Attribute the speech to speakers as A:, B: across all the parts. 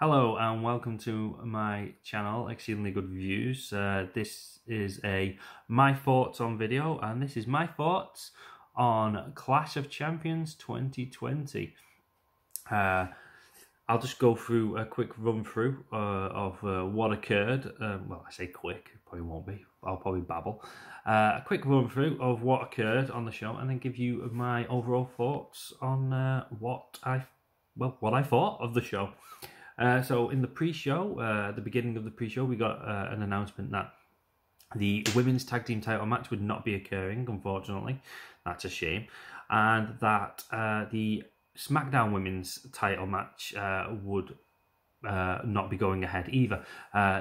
A: Hello and welcome to my channel, Exceedingly Good Reviews. This is a my thoughts on video, and this is my thoughts on Clash of Champions 2020. I'll just go through a quick run through of what occurred. Well, I say quick, it probably won't be. I'll probably babble. A quick run through of what occurred on the show, and then give you my overall thoughts on what I thought of the show. So in the pre-show, at the beginning of the pre-show, we got an announcement that the women's tag team title match would not be occurring, unfortunately. That's a shame. And that the SmackDown women's title match would not be going ahead either.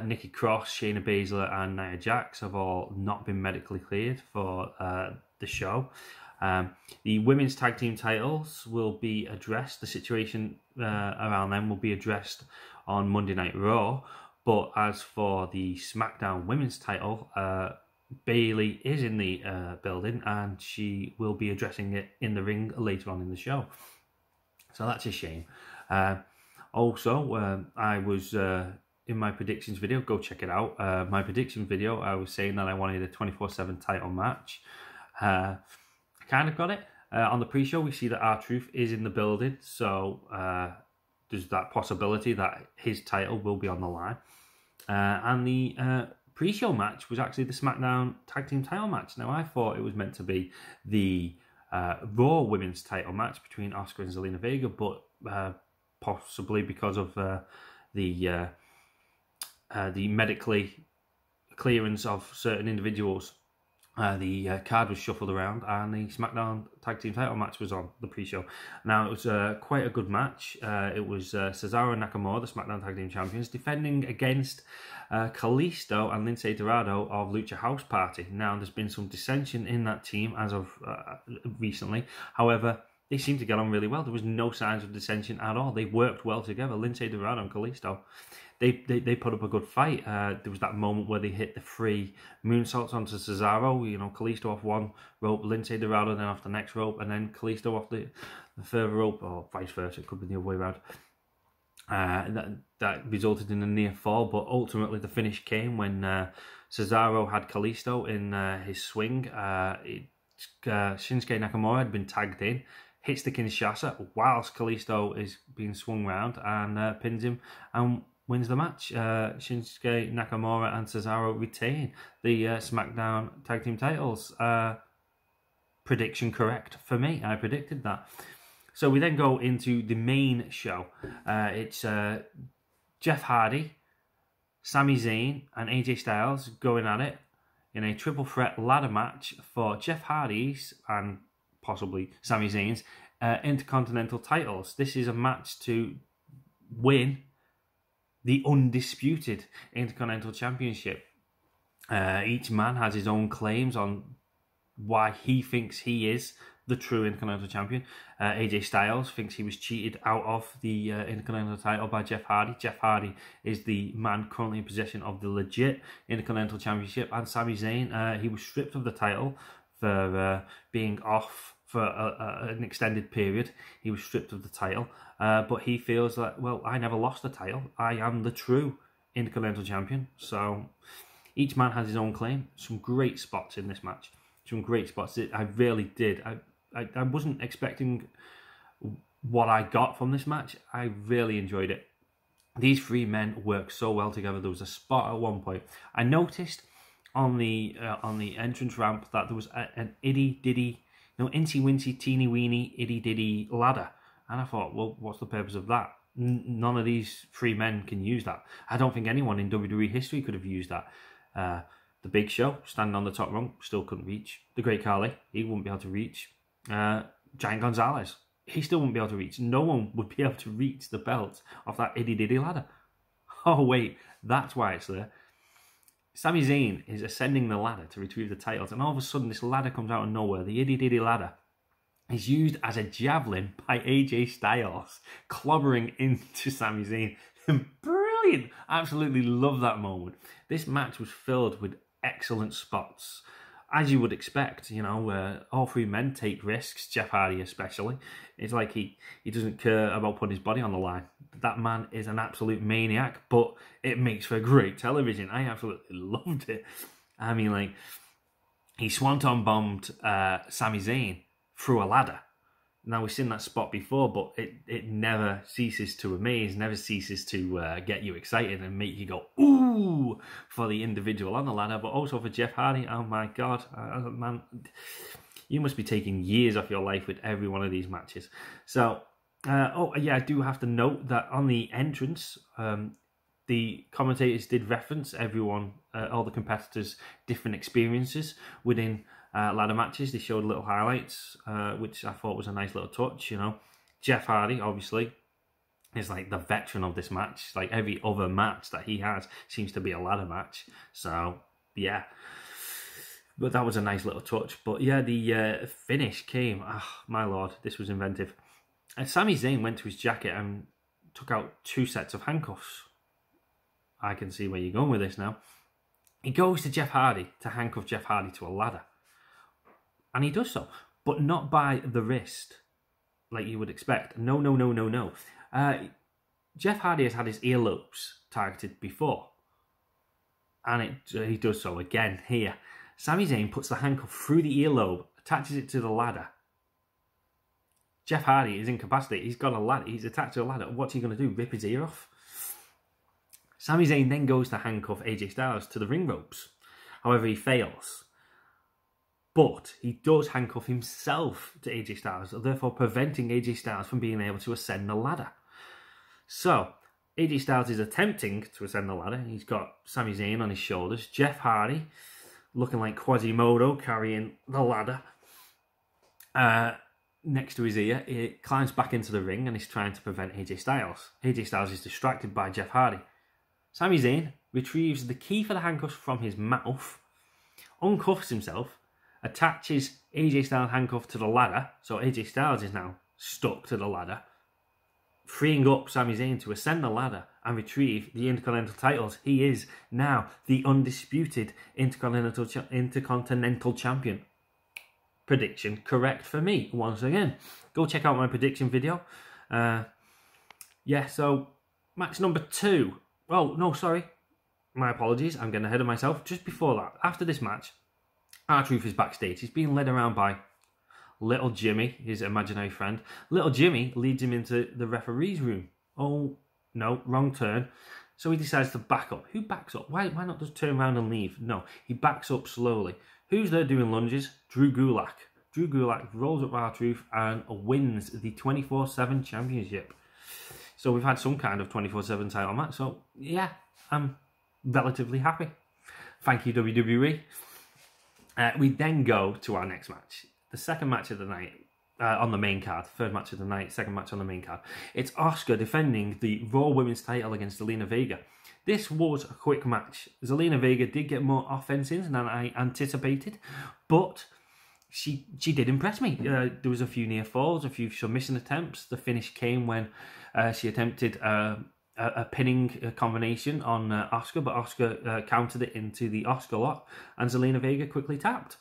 A: Nikki Cross, Shayna Baszler and Nia Jax have all not been medically cleared for the show. The women's tag team titles will be addressed. The situation around them will be addressed on Monday Night Raw. But as for the SmackDown women's title, Bayley is in the building and she will be addressing it in the ring later on in the show. So that's a shame. Also, I was in my predictions video, go check it out. My prediction video, I was saying that I wanted a 24/7 title match. Kind of got it. On the pre-show, we see that R-Truth is in the building, so there's that possibility that his title will be on the line. And the pre-show match was actually the SmackDown Tag Team title match. Now, I thought it was meant to be the Raw Women's title match between Asuka and Zelina Vega, but possibly because of the medically clearance of certain individuals, the card was shuffled around and the SmackDown Tag Team title match was on the pre-show. Now, it was quite a good match. It was Cesaro and Nakamura, the SmackDown Tag Team champions, defending against Kalisto and Lince Dorado of Lucha House Party. Now, there's been some dissension in that team as of recently. However, they seemed to get on really well. There was no signs of dissension at all. They worked well together. Lince Dorado and Kalisto, they put up a good fight. There was that moment where they hit the 3 moonsaults onto Cesaro. You know, Kalisto off one rope, Lince Dorado then off the next rope, and then Kalisto off the further rope, or vice versa. It could be the other way around. That resulted in a near fall, but ultimately the finish came when Cesaro had Kalisto in his swing. Shinsuke Nakamura had been tagged in, hits the Kinshasa whilst Kalisto is being swung round and pins him and wins the match. Shinsuke Nakamura and Cesaro retain the SmackDown Tag Team titles. Prediction correct for me. I predicted that. So we then go into the main show. It's Jeff Hardy, Sami Zayn and AJ Styles going at it in a triple threat ladder match for Jeff Hardy's and possibly Sami Zayn's Intercontinental titles. This is a match to win the undisputed Intercontinental Championship. Each man has his own claims on why he thinks he is the true Intercontinental Champion. AJ Styles thinks he was cheated out of the Intercontinental title by Jeff Hardy. Jeff Hardy is the man currently in possession of the legit Intercontinental Championship. And Sami Zayn, he was stripped of the title for being off for an extended period. He was stripped of the title, but he feels that, well, I never lost the title. I am the true Intercontinental Champion. So each man has his own claim. Some great spots in this match. Some great spots. I really did. I wasn't expecting what I got from this match. I really enjoyed it. These 3 men worked so well together. There was a spot at one point I noticed on the entrance ramp that there was an incy wincy teeny weeny itty ditty ladder, and I thought, well, what's the purpose of that? None of these 3 men can use that. I don't think anyone in WWE history could have used that. The Big Show, standing on the top rung, still couldn't reach. The Great Khali, he wouldn't be able to reach. Giant Gonzalez, he still wouldn't be able to reach. No one would be able to reach the belt off that itty-ditty ladder. Oh, wait, that's why it's there. Sami Zayn is ascending the ladder to retrieve the titles, and all of a sudden this ladder comes out of nowhere. The itty-ditty ladder is used as a javelin by AJ Styles, clobbering into Sami Zayn. Brilliant! Absolutely love that moment. This match was filled with excellent spots. as you would expect, you know, all three men take risks, Jeff Hardy especially. It's like he doesn't care about putting his body on the line. That man is an absolute maniac, but it makes for great television. I absolutely loved it. I mean, like, he swanton bombed Sami Zayn through a ladder. Now, we've seen that spot before, but it never ceases to amaze, never ceases to get you excited and make you go, ooh, for the individual on the ladder, but also for Jeff Hardy. Oh my God, man, you must be taking years off your life with every one of these matches. So, oh yeah, I do have to note that on the entrance, the commentators did reference everyone, all the competitors' different experiences within ladder matches. They showed little highlights, which I thought was a nice little touch, you know. Jeff Hardy, obviously, is like the veteran of this match. Like every other match that he has seems to be a ladder match. So, yeah. But that was a nice little touch. But yeah, the finish came. Oh, my Lord, this was inventive. And Sami Zayn went to his jacket and took out 2 sets of handcuffs. I can see where you're going with this now. He goes to Jeff Hardy to handcuff Jeff Hardy to a ladder. And he does so, but not by the wrist, like you would expect. No, no, no, no, no. Jeff Hardy has had his earlobes targeted before. And he does so again here. Sami Zayn puts the handcuff through the earlobe, attaches it to the ladder. Jeff Hardy is incapacitated. He's got a ladder. He's attached to a ladder. What's he going to do? Rip his ear off? Sami Zayn then goes to handcuff AJ Styles to the ring ropes. However, he fails. But he does handcuff himself to AJ Styles, therefore preventing AJ Styles from being able to ascend the ladder. So, AJ Styles is attempting to ascend the ladder. He's got Sami Zayn on his shoulders. Jeff Hardy, looking like Quasimodo, carrying the ladder next to his ear. He climbs back into the ring and is trying to prevent AJ Styles. AJ Styles is distracted by Jeff Hardy. Sami Zayn retrieves the key for the handcuffs from his mouth, uncuffs himself, attaches AJ Styles' handcuff to the ladder, so AJ Styles is now stuck to the ladder, freeing up Sami Zayn to ascend the ladder and retrieve the Intercontinental titles. He is now the undisputed Intercontinental Champion. Prediction correct for me, once again. Go check out my prediction video. Yeah, so match number 2. Oh, no, sorry. My apologies, I'm getting ahead of myself. Just before that, after this match, R-Truth is backstage. He's being led around by Little Jimmy, his imaginary friend. Little Jimmy leads him into the referee's room. Oh, no, wrong turn. So he decides to back up. Who backs up? Why not just turn around and leave? No, he backs up slowly. Who's there doing lunges? Drew Gulak. Drew Gulak rolls up R-Truth and wins the 24/7 championship. So we've had some kind of 24/7 title match. So, yeah, I'm relatively happy. Thank you, WWE. We then go to our next match. The second match of the night on the main card. Third match of the night, second match on the main card. It's Asuka defending the Raw Women's title against Zelina Vega. This was a quick match. Zelina Vega did get more offenses than I anticipated, but she did impress me. There was a few near falls, a few submission attempts. The finish came when she attempted a pinning combination on Asuka, but Asuka countered it into the Asuka lock, and Zelina Vega quickly tapped.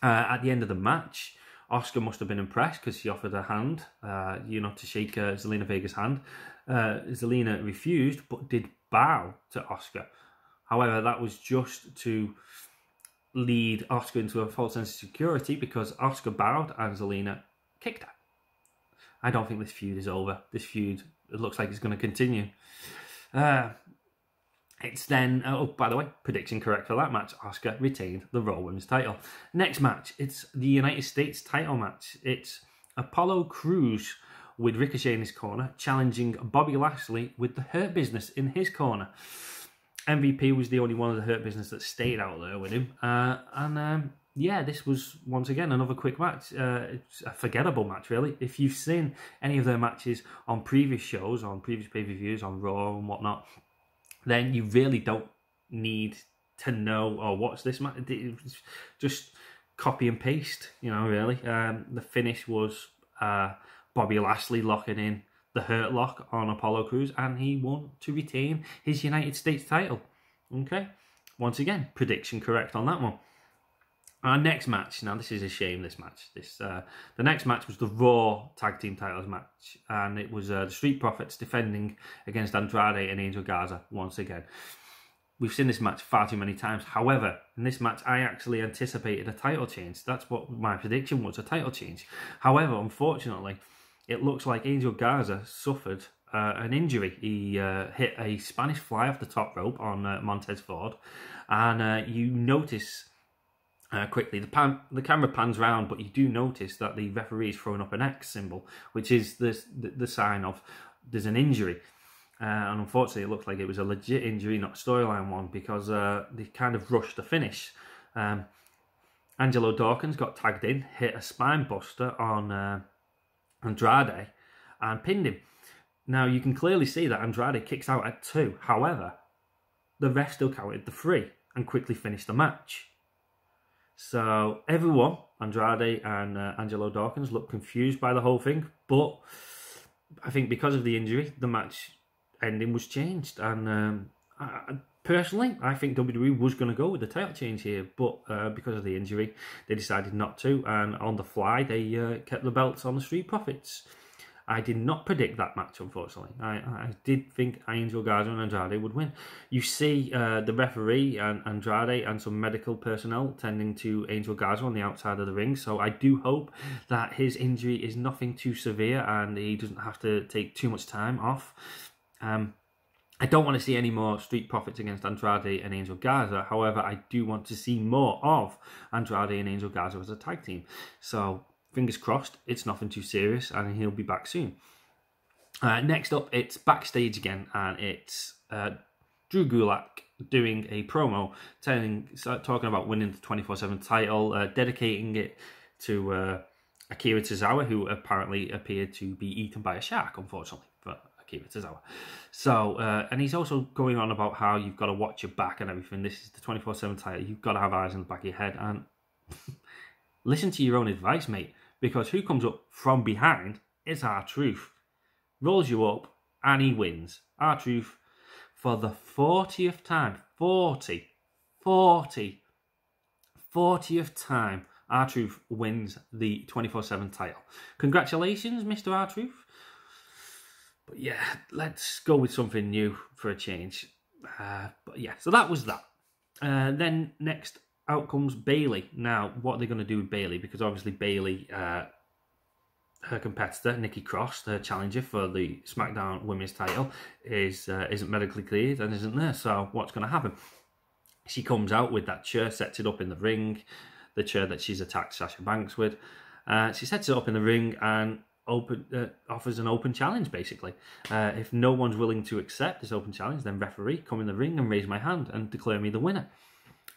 A: At the end of the match, Asuka must have been impressed because she offered her hand, to shake Zelina Vega's hand. Zelina refused, but did bow to Asuka. However, that was just to lead Asuka into a false sense of security because Asuka bowed and Zelina kicked her. I don't think this feud is over. This feud, it looks like it's going to continue. It's then, oh, by the way, prediction correct for that match. Asuka retained the Raw Women's title. Next match, it's the United States title match. It's Apollo Crews with Ricochet in his corner, challenging Bobby Lashley with the Hurt Business in his corner. MVP was the only one of the Hurt Business that stayed out there with him. Yeah, this was, once again, another quick match. It's a forgettable match, really. If you've seen any of their matches on previous shows, on previous pay-per-views, on Raw and whatnot, then you really don't need to know, oh, what's this match? Just copy and paste, really. The finish was Bobby Lashley locking in the Hurt Lock on Apollo Crews, and he won to retain his United States title. Okay? Once again, prediction correct on that one. Our next match, now this is a shame, this match. The next match was the Raw Tag Team Titles match, and it was the Street Profits defending against Andrade and Angel Garza once again. We've seen this match far too many times. However, in this match, I actually anticipated a title change. That's what my prediction was, a title change. However, unfortunately, it looks like Angel Garza suffered an injury. He hit a Spanish fly off the top rope on Montez Ford, and you notice quickly the camera pans round, but you do notice that the referee is throwing up an X symbol, which is the sign of there's an injury. And unfortunately, it looks like it was a legit injury, not a storyline one, because they kind of rushed the finish. Angelo Dawkins got tagged in, hit a spine buster on Andrade, and pinned him. Now, you can clearly see that Andrade kicks out at 2. However, the ref still counted the 3 and quickly finished the match. So everyone, Andrade and Angelo Dawkins, looked confused by the whole thing. But I think because of the injury, the match ending was changed. And personally, I think WWE was going to go with the title change here. But because of the injury, they decided not to. And on the fly, they kept the belts on the Street Profits. I did not predict that match, unfortunately. I did think Angel Garza and Andrade would win. You see the referee and Andrade and some medical personnel tending to Angel Garza on the outside of the ring. So I do hope that his injury is nothing too severe and he doesn't have to take too much time off. I don't want to see any more Street Profits against Andrade and Angel Garza. However, I do want to see more of Andrade and Angel Garza as a tag team. So fingers crossed, it's nothing too serious and he'll be back soon. Next up, it's backstage again, and it's Drew Gulak doing a promo talking about winning the 24/7 title, dedicating it to Akira Tozawa, who apparently appeared to be eaten by a shark, unfortunately, for Akira Tozawa. So, and he's also going on about how you've got to watch your back and everything. This is the 24/7 title. You've got to have eyes in the back of your head, and listen to your own advice, mate, because who comes up from behind is R-Truth. Rolls you up, and he wins. R-Truth, for the 40th time, 40th time, R-Truth wins the 24/7 title. Congratulations, Mr. R-Truth. But yeah, let's go with something new for a change. But yeah, so that was that. Then next out comes Bayley. Now, what are they going to do with Bayley? Because obviously Bayley, her competitor, Nikki Cross, the challenger for the SmackDown Women's title, isn't medically cleared and isn't there. So what's going to happen? She comes out with that chair, sets it up in the ring, the chair that she's attacked Sasha Banks with. She sets it up in the ring and offers an open challenge, basically. If no one's willing to accept this open challenge, then referee, come in the ring and raise my hand and declare me the winner.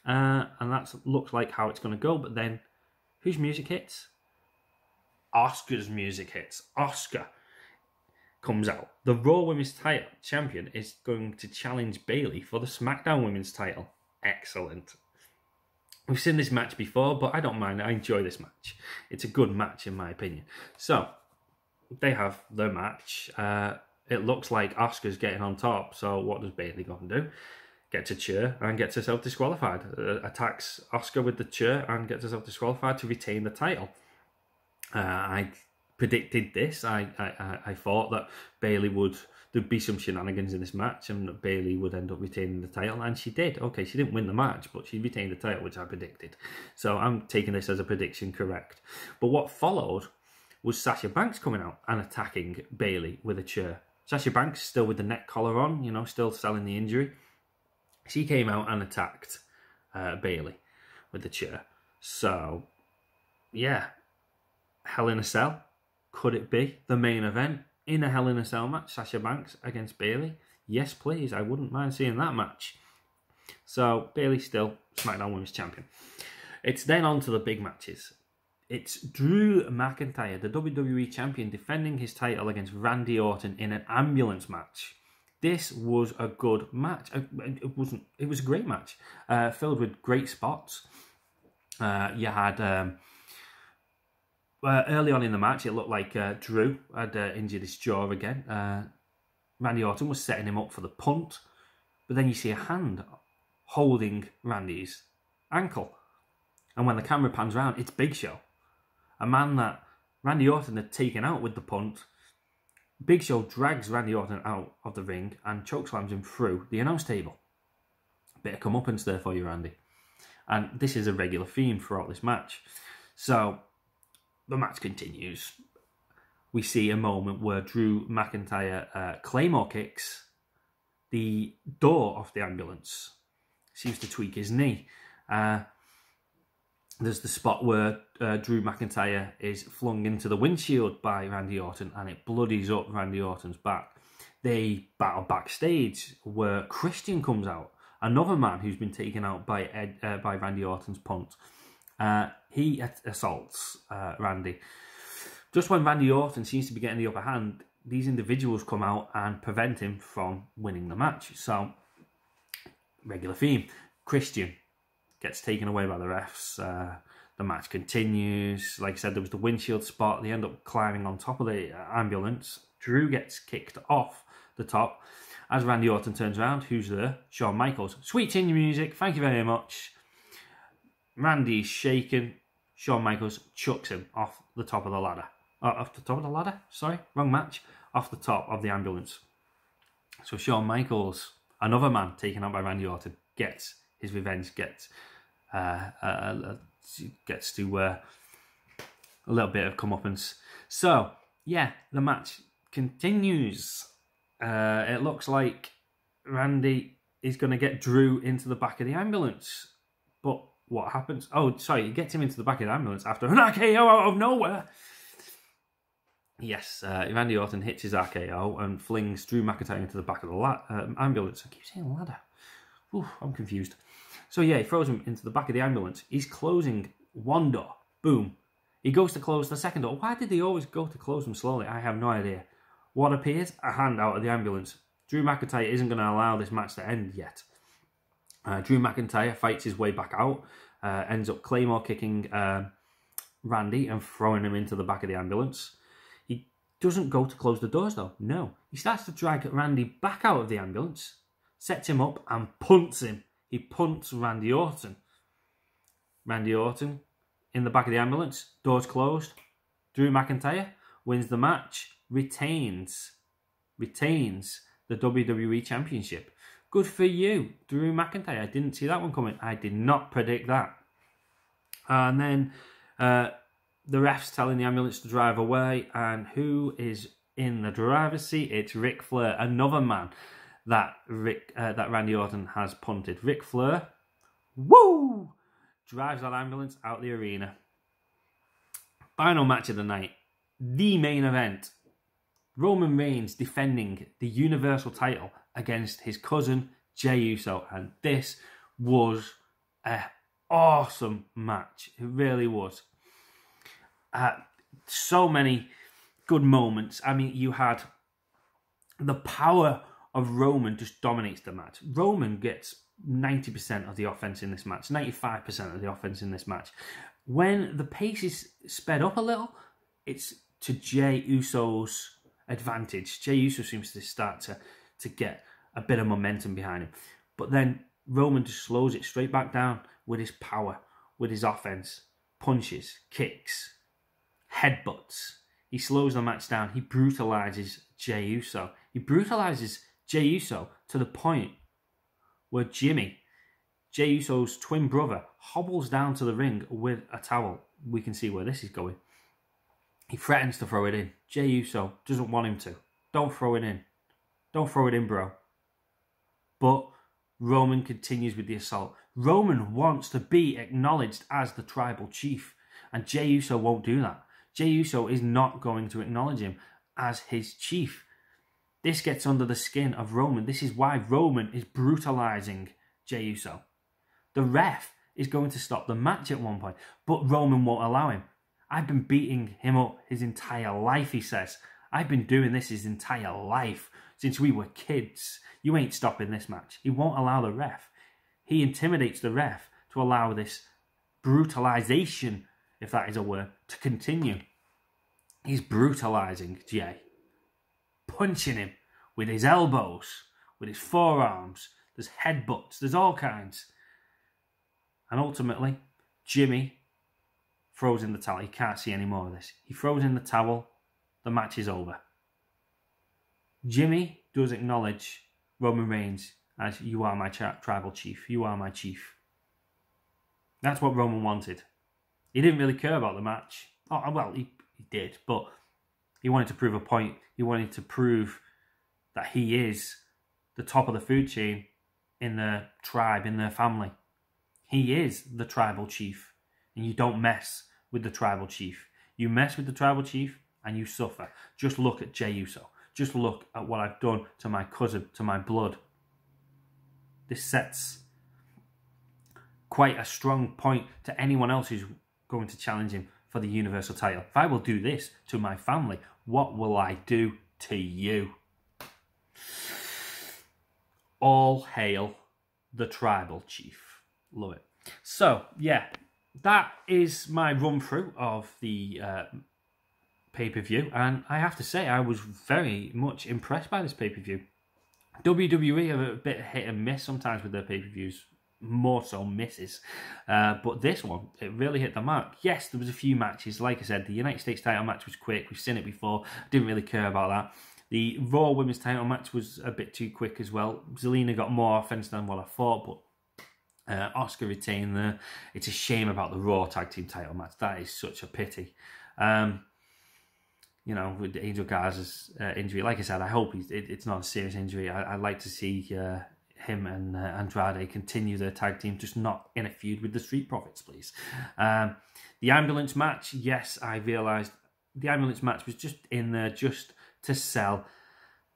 A: And that looks like how it's going to go. But then, whose music hits? Asuka's music hits. Asuka comes out. The Raw Women's title champion is going to challenge Bayley for the SmackDown Women's title. Excellent. We've seen this match before, but I don't mind. I enjoy this match. It's a good match, in my opinion. So, they have their match. It looks like Asuka's getting on top. So, what does Bayley go and do? Gets a chair and gets herself disqualified. Attacks Asuka with the chair and gets herself disqualified to retain the title. I predicted this. I thought that there'd be some shenanigans in this match and Bayley would end up retaining the title, and she did. Okay, she didn't win the match, but she retained the title, which I predicted. So I'm taking this as a prediction correct. But what followed was Sasha Banks coming out and attacking Bayley with a chair. Sasha Banks still with the neck collar on, still selling the injury. She came out and attacked Bayley with the chair. So, yeah. Hell in a Cell. Could it be the main event in a Hell in a Cell match? Sasha Banks against Bayley? Yes, please. I wouldn't mind seeing that match. So, Bayley still SmackDown Women's Champion. It's then on to the big matches. It's Drew McIntyre, the WWE Champion, defending his title against Randy Orton in an ambulance match. This was a good match. It was a great match, filled with great spots. You had early on in the match, it looked like Drew had injured his jaw again. Randy Orton was setting him up for the punt, but then you see a hand holding Randy's ankle. And when the camera pans around, it's Big Show. A man that Randy Orton had taken out with the punt. Big Show drags Randy Orton out of the ring and chokeslams him through the announce table. Bit of comeuppance there for you, Randy. And this is a regular theme throughout this match. So, the match continues. We see a moment where Drew McIntyre Claymore kicks the door of the ambulance. Seems to tweak his knee. There's the spot where Drew McIntyre is flung into the windshield by Randy Orton and it bloodies up Randy Orton's back. They battle backstage where Christian comes out, another man who's been taken out by Randy Orton's punt. He assaults Randy. Just when Randy Orton seems to be getting the upper hand, these individuals come out and prevent him from winning the match. So, regular theme. Christian gets taken away by the refs. The match continues. Like I said, there was the windshield spot. They end up climbing on top of the ambulance. Drew gets kicked off the top. As Randy Orton turns around, who's there? Shawn Michaels. Sweet chin music, thank you very much. Randy's shaken. Shawn Michaels chucks him off the top of the ladder. Off the top of the ladder? Sorry, wrong match. Off the top of the ambulance. So Shawn Michaels, another man taken out by Randy Orton, gets his revenge, gets to a little bit of comeuppance. So, yeah, the match continues. It looks like Randy is going to get Drew into the back of the ambulance. But what happens? Oh, sorry, he gets him into the back of the ambulance after an RKO out of nowhere. Yes, Randy Orton hits his RKO and flings Drew McIntyre into the back of the ambulance. I keep saying ladder. Ooh, I'm confused. So yeah, he throws him into the back of the ambulance. He's closing one door. Boom. He goes to close the second door. Why did they always go to close them slowly? I have no idea. What appears? A hand out of the ambulance. Drew McIntyre isn't going to allow this match to end yet. Drew McIntyre fights his way back out. Ends up Claymore kicking Randy and throwing him into the back of the ambulance. He doesn't go to close the doors though. No. He starts to drag Randy back out of the ambulance. Sets him up and punts him. He punts Randy Orton. Randy Orton in the back of the ambulance. Doors closed. Drew McIntyre wins the match. Retains the WWE Championship. Good for you, Drew McIntyre. I didn't see that one coming. I did not predict that. And then the ref's telling the ambulance to drive away. And who is in the driver's seat? It's Ric Flair, another man that Randy Orton has punted. Ric Flair, woo, drives that ambulance out the arena. Final match of the night, the main event. Roman Reigns defending the Universal title against his cousin Jey Uso, and this was an awesome match. It really was. So many good moments. I mean, you had the power of Roman just dominates the match. Roman gets 90% of the offense in this match, 95% of the offense in this match. When the pace is sped up a little, it's to Jey Uso's advantage. Jey Uso seems to start to get a bit of momentum behind him. But then Roman just slows it straight back down with his power, with his offense, punches, kicks, headbutts. He slows the match down. He brutalizes Jey Uso. He brutalizes Jey Uso to the point where Jimmy, Jey Uso's twin brother, hobbles down to the ring with a towel. We can see where this is going. He threatens to throw it in. Jey Uso doesn't want him to. Don't throw it in. Don't throw it in, bro. But Roman continues with the assault. Roman wants to be acknowledged as the tribal chief, and Jey Uso won't do that. Jey Uso is not going to acknowledge him as his chief. This gets under the skin of Roman. This is why Roman is brutalizing Jey Uso. The ref is going to stop the match at one point, but Roman won't allow him. I've been beating him up his entire life, he says. I've been doing this his entire life, since we were kids. You ain't stopping this match. He won't allow the ref. He intimidates the ref to allow this brutalization, if that is a word, to continue. He's brutalizing Jey. Punching him with his elbows, with his forearms. There's headbutts. There's all kinds. And ultimately, Jimmy throws in the towel. He can't see any more of this. He throws in the towel. The match is over. Jimmy does acknowledge Roman Reigns as, you are my tribal chief. You are my chief. That's what Roman wanted. He didn't really care about the match. Oh, well, he did, but he wanted to prove a point. He wanted to prove that he is the top of the food chain in their tribe, in their family. He is the tribal chief, and you don't mess with the tribal chief. You mess with the tribal chief and you suffer. Just look at Jey Uso. Just look at what I've done to my cousin, to my blood. This sets quite a strong point to anyone else who's going to challenge him for the Universal title. If I will do this to my family, what will I do to you? All hail the tribal chief. Love it. So, yeah, that is my run through of the pay-per-view, and I have to say I was very much impressed by this pay-per-view. WWE have a bit hit and miss sometimes with their pay-per-views, more so misses, but this one, it really hit the mark. Yes, there was a few matches. Like I said, the United States title match was quick. We've seen it before. Didn't really care about that. The Raw Women's title match was a bit too quick as well. Zelina got more offense than what I thought, but Asuka retained there. It's a shame about the Raw Tag Team title match. That is such a pity. You know, with Angel Garza's injury, like I said, I hope it's not a serious injury. I'd like to see him and Andrade continue their tag team, just not in a feud with the Street Profits, please. The ambulance match, yes, I realised the ambulance match was just in there just to sell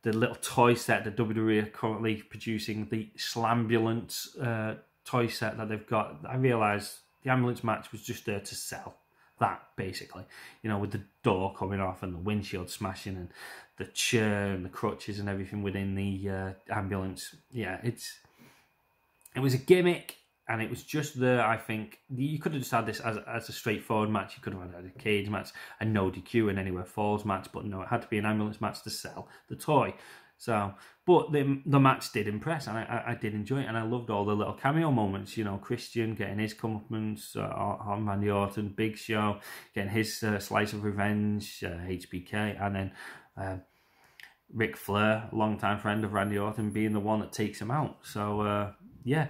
A: the little toy set that WWE are currently producing, the Slambulance toy set that they've got. I realised the ambulance match was just there to sell that, basically. You know, with the door coming off and the windshield smashing and the chair and the crutches and everything within the ambulance. Yeah, it was a gimmick, and it was just there. I think you could have just had this as a straightforward match. You could have had a cage match, a no DQ and anywhere falls match, but no, it had to be an ambulance match to sell the toy. So, but the match did impress, and I did enjoy it, and I loved all the little cameo moments. You know, Christian getting his comeuppance on Randy Orton, Big Show getting his slice of revenge, HBK, and then Ric Flair, longtime friend of Randy Orton, being the one that takes him out. So, yeah,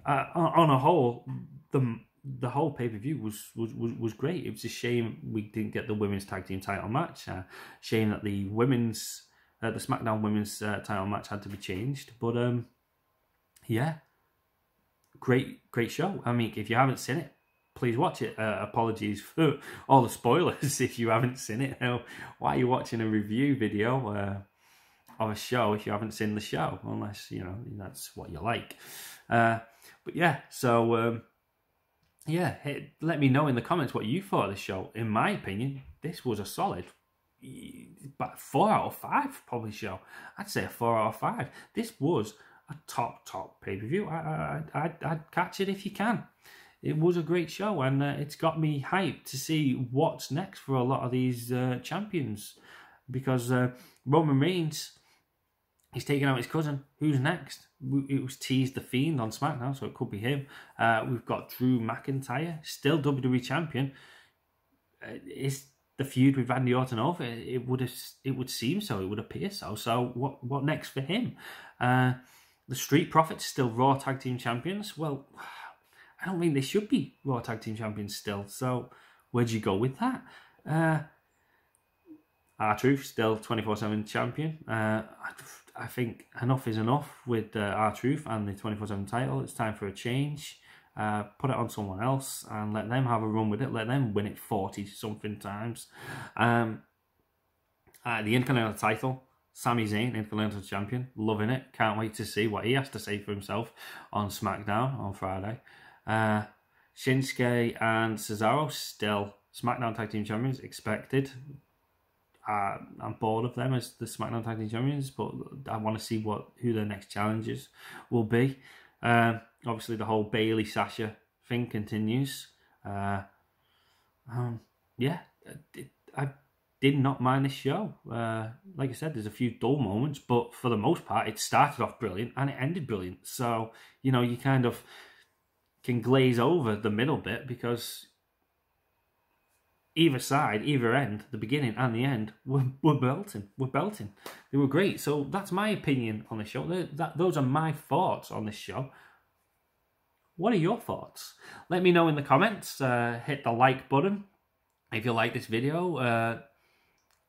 A: on a whole, the whole pay-per-view was great. It was a shame we didn't get the women's tag team title match. Shame that the women's the SmackDown women's title match had to be changed. But yeah, great show. I mean, if you haven't seen it, please watch it. Apologies for all the spoilers if you haven't seen it. Why are you watching a review video of a show if you haven't seen the show? Unless, you know, that's what you like. But yeah, so yeah, let me know in the comments what you thought of the show. In my opinion, this was a solid, but 4 out of 5 probably show. I'd say a 4 out of 5. This was a top pay-per-view. I'd catch it if you can. It was a great show, and it's got me hyped to see what's next for a lot of these champions, because Roman Reigns, he's taking out his cousin. Who's next? It was teased The Fiend on SmackDown, so it could be him. We've got Drew McIntyre, still WWE champion. Is the feud with Randy Orton over? It would seem so. It would appear so. So what next for him? The Street Profits still Raw Tag Team champions. Well, I don't think they should be Raw Tag Team champions still. So where'd you go with that? R-Truth still 24/7 champion. I think enough is enough with R-Truth and the 24/7 title. It's time for a change. Put it on someone else and let them have a run with it. Let them win it 40-something times. The Intercontinental title, Sami Zayn, Intercontinental Champion. Loving it. Can't wait to see what he has to say for himself on SmackDown on Friday. Shinsuke and Cesaro, still SmackDown Tag Team Champions, expected. I'm bored of them as the SmackDown Tag Team Champions, but I want to see who their next challengers will be. Obviously, the whole Bayley Sasha thing continues. Yeah, I did not mind this show. Like I said, there's a few dull moments, but for the most part, it started off brilliant and it ended brilliant. So, you know, you kind of can glaze over the middle bit, because either side, either end, the beginning and the end, were belting. They were great. So that's my opinion on the show. Those are my thoughts on this show. What are your thoughts? Let me know in the comments. Hit the like button if you like this video.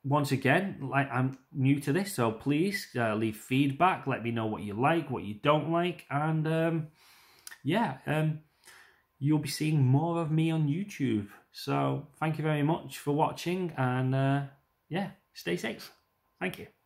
A: Once again, I'm new to this, so please leave feedback. Let me know what you like, what you don't like, and you'll be seeing more of me on YouTube. So thank you very much for watching, and stay safe. Thank you.